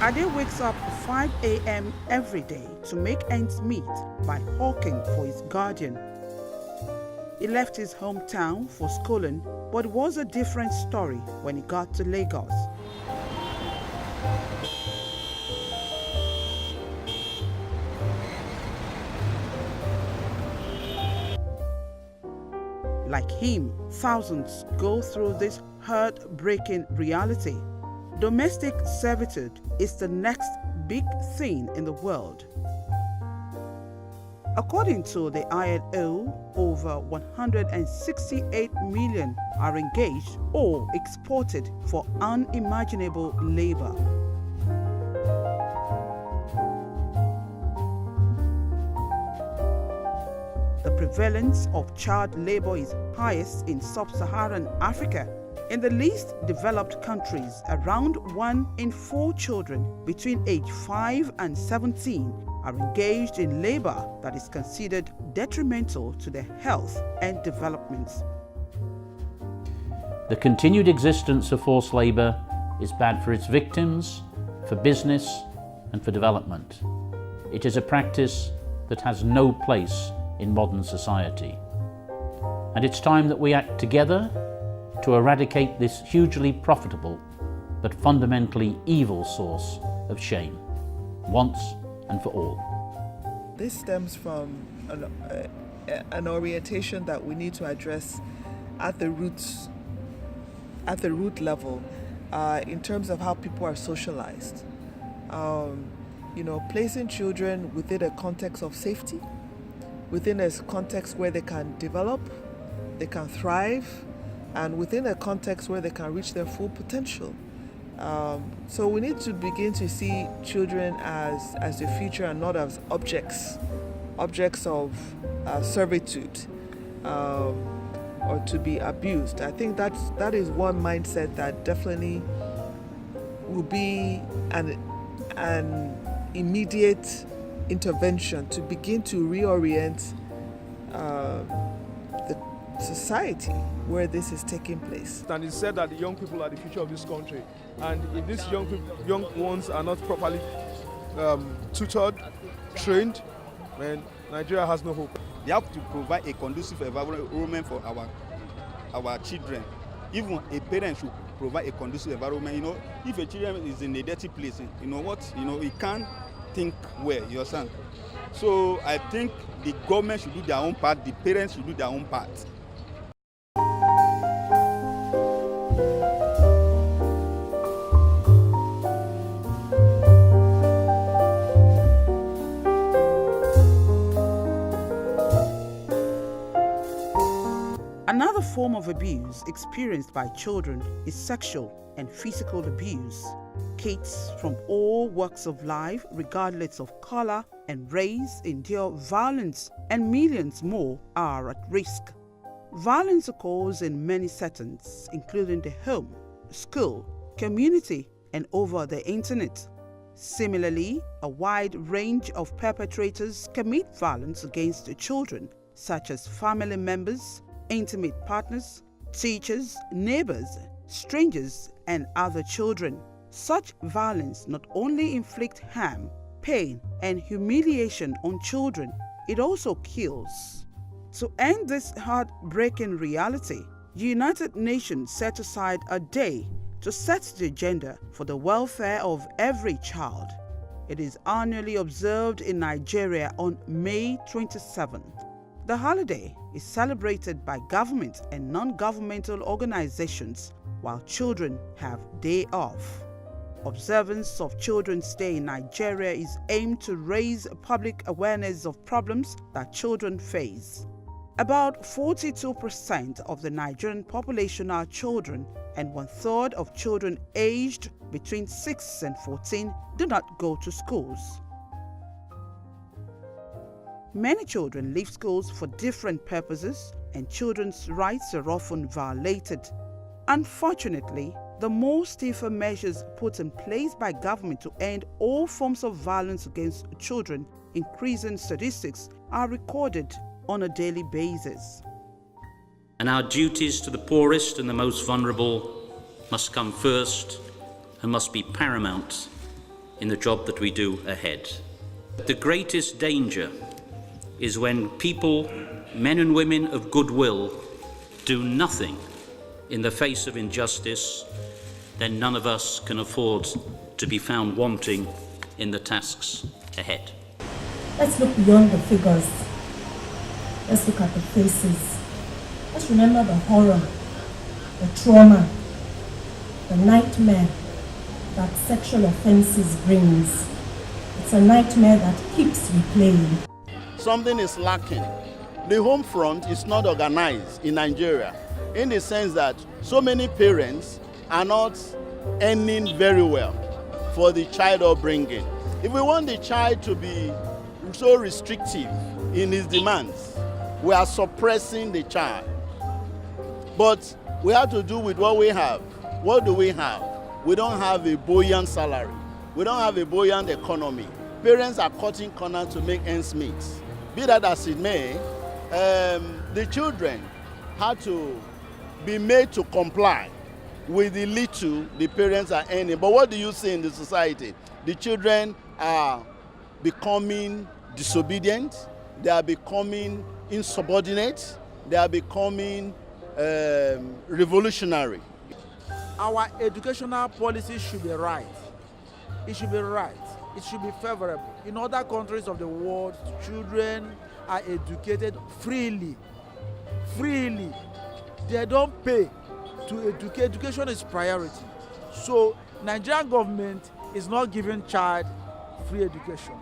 Ade wakes up at 5 a.m. every day to make ends meet by hawking for his guardian. He left his hometown for schooling, but it was a different story when he got to Lagos. Like him, thousands go through this heartbreaking reality. Domestic servitude is the next big thing in the world. According to the ILO, over 168 million are engaged or exported for unimaginable labor. The prevalence of child labor is highest in sub-Saharan Africa. In the least developed countries, around 1 in 4 children between age 5 and 17 are engaged in labor that is considered detrimental to their health and development. The continued existence of forced labor is bad for its victims, for business, and for development. It is a practice that has no place in modern society. And it's time that we act together to eradicate this hugely profitable but fundamentally evil source of shame, once and for all. This stems from an orientation that we need to address at the root level, in terms of how people are socialized. Placing children within a context of safety, within a context where they can develop, they can thrive, and within a context where they can reach their full potential. So we need to begin to see children as the future and not as objects of servitude, or to be abused. I think that is one mindset that definitely will be an immediate intervention to begin to reorient the society where this is taking place. And it's said that the young people are the future of this country, and if these young ones are not properly tutored, trained, then Nigeria has no hope. They have to provide a conducive environment for our children. Even a parent should provide a conducive environment. If a child is in a dirty place, he can't think well, you understand? So I think the government should do their own part, the parents should do their own part. Another form of abuse experienced by children is sexual and physical abuse. Kids from all walks of life, regardless of color and race, endure violence, and millions more are at risk. Violence occurs in many settings, including the home, school, community, and over the internet. Similarly, a wide range of perpetrators commit violence against the children, such as family members, intimate partners, teachers, neighbors, strangers, and other children. Such violence not only inflicts harm, pain, and humiliation on children, it also kills. To end this heartbreaking reality, the United Nations set aside a day to set the agenda for the welfare of every child. It is annually observed in Nigeria on May 27th. The holiday is celebrated by government and non-governmental organizations while children have day off. Observance of Children's Day in Nigeria is aimed to raise public awareness of problems that children face. About 42% of the Nigerian population are children, and 1/3 of children aged between 6 and 14 do not go to schools. Many children leave schools for different purposes, and children's rights are often violated. Unfortunately, the more stiffer measures put in place by government to end all forms of violence against children, increasing statistics are recorded on a daily basis. And our duties to the poorest and the most vulnerable must come first and must be paramount in the job that we do ahead. The greatest danger is when people, men and women of goodwill, do nothing in the face of injustice. Then none of us can afford to be found wanting in the tasks ahead. Let's look beyond the figures. Let's look at the faces. Let's remember the horror, the trauma, the nightmare that sexual offenses brings. It's a nightmare that keeps replaying. Something is lacking. The home front is not organized in Nigeria, in the sense that so many parents are not earning very well for the child upbringing. If we want the child to be so restrictive in his demands, we are suppressing the child. But we have to do with what we have. What do we have? We don't have a buoyant salary. We don't have a buoyant economy. Parents are cutting corners to make ends meet. Be that as it may, the children had to be made to comply with the little the parents are earning. But what do you see in the society? The children are becoming disobedient, they are becoming insubordinate, they are becoming revolutionary. Our educational policy should be right. It should be right. It should be favorable. In other countries of the world, children are educated freely. Freely. They don't pay to educate. Education is priority. So, Nigerian government is not giving child free education.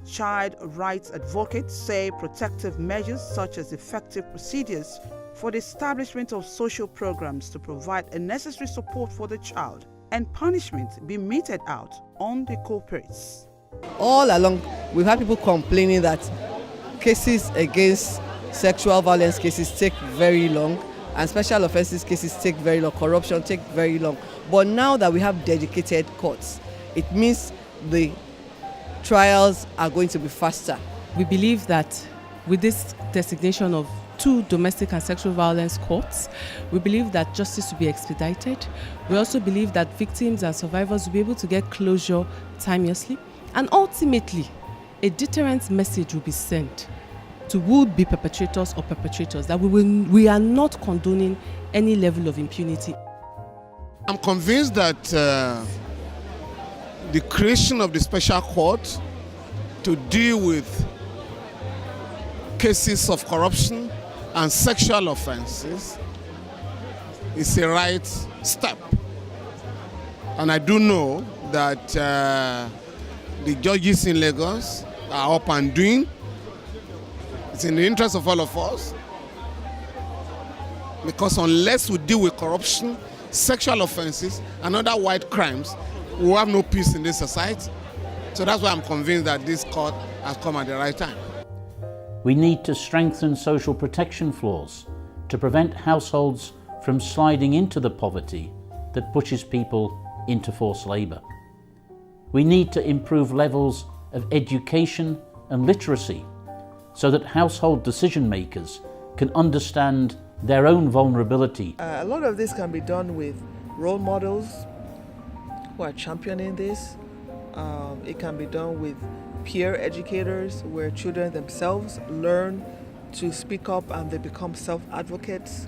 Child rights advocates say protective measures such as effective procedures for the establishment of social programs to provide a necessary support for the child and punishment be meted out on the culprits. All along, we've had people complaining that cases against sexual violence cases take very long, and special offences cases take very long, corruption take very long. But now that we have dedicated courts, it means the trials are going to be faster. We believe that with this designation of 2 domestic and sexual violence courts, we believe that justice will be expedited. We also believe that victims and survivors will be able to get closure timeously, and ultimately a deterrent message will be sent to would-be perpetrators or perpetrators that we are not condoning any level of impunity. I'm convinced that the creation of the special court to deal with cases of corruption and sexual offenses is a right step. And I do know that the judges in Lagos are up and doing. It's in the interest of all of us, because unless we deal with corruption, sexual offenses, and other white crimes, we will have no peace in this society. So that's why I'm convinced that this court has come at the right time. We need to strengthen social protection floors to prevent households from sliding into the poverty that pushes people into forced labour. We need to improve levels of education and literacy so that household decision makers can understand their own vulnerability. A lot of this can be done with role models who are championing this. It can be done with peer educators where children themselves learn to speak up and they become self-advocates.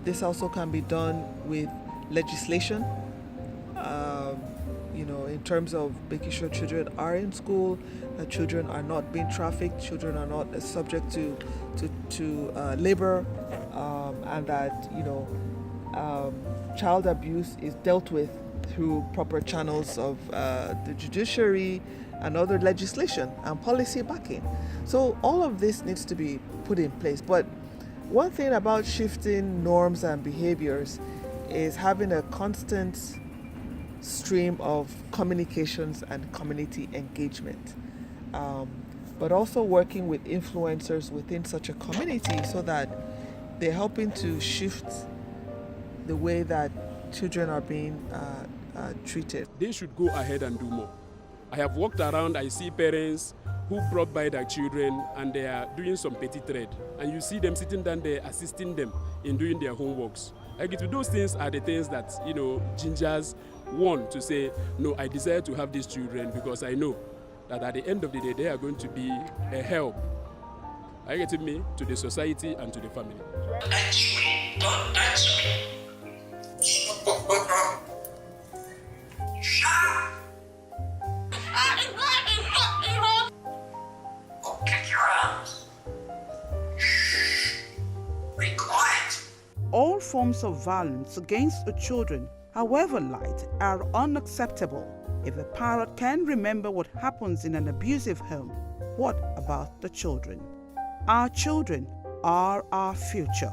This also can be done with legislation, in terms of making sure children are in school, that children are not being trafficked, children are not subject to labor, and that child abuse is dealt with through proper channels of the judiciary and other legislation and policy backing. So all of this needs to be put in place. But one thing about shifting norms and behaviors is having a constant stream of communications and community engagement, but also working with influencers within such a community so that they're helping to shift the way that children are being treated. They should go ahead and do more. I have walked around, I see parents who brought by their children and they are doing some petty trade, and you see them sitting down there assisting them in doing their homeworks. Those things are the things that gingers one to say, no, I desire to have these children because I know that at the end of the day they are going to be a help, to the society and to the family. All forms of violence against the children, however light, are unacceptable. If a parent can remember what happens in an abusive home, what about the children? Our children are our future.